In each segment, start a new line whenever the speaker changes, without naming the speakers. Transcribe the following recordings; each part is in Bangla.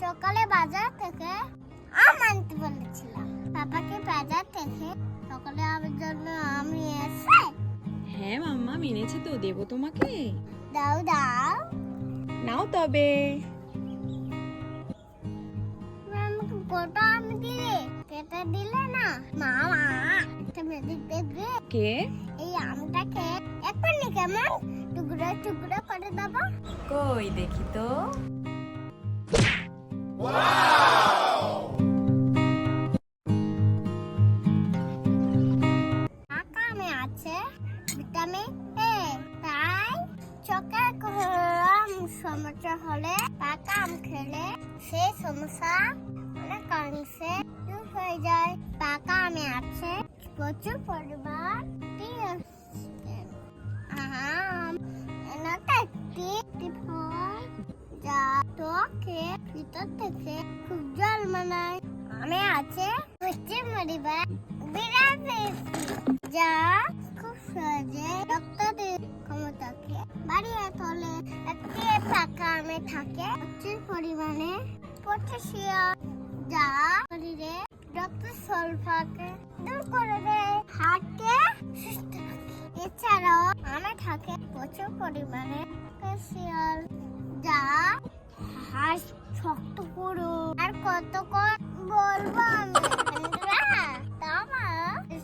সকালে বাজার থেকে আম আনতে বলেছিলাম। পাপাকে বাজার থেকে সকালে আমার জন্য আম নিয়ে এসে।
হ্যাঁ মাম্মা এনেছে তো, দেবো তোমাকে।
দাও দাও।
নাও তবে।
আমাকে গোটা আম দিলে, কেটে দিলে না। মামা তুমি দেখবে
কে?
এই আমটাকে এখনই কেমন টুকরো টুকরো করে দেবো।
কই দেখি তো।
পাকা আমে আছে ভিটামিন এ, তাই চোখের কম সমস্যা হলে পাকা আম খেলে সেই সমস্যা অনেকাংশে দূর হয়ে যায়। পাকা আমে আছে প্রচুর পরিমাণ আম এনাটা একটি ফল যা ত্বকের ভিতর থেকে খুব জল মানায়। আমে আছে প্রচুর পরিমাণ বিরাট যা খুব সহজে রক্তের ক্ষমতাকে বাড়িয়ে তোলে। একটি পাকা আমে থাকে প্রচুর পরিমাণে পটাশিয়াম যা শরীরে রক্তের স্বল্পতাকে দূর করে দেয়, হার্টকে সুস্থ রাখে। এছাড়াও আমে থাকে প্রচুর পরিমাণে ক্যালসিয়াম যা হাড় শক্ত করো। আর কত বলবো আমি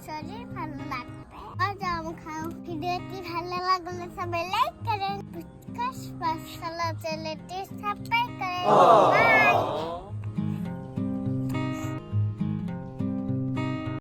শরীর ভালো লাগবে। আজ আম খাও। ভিডিওটি ভালো লাগলে সবাই লাইক করেন, চ্যানেলটি সাবস্ক্রাইব করেন।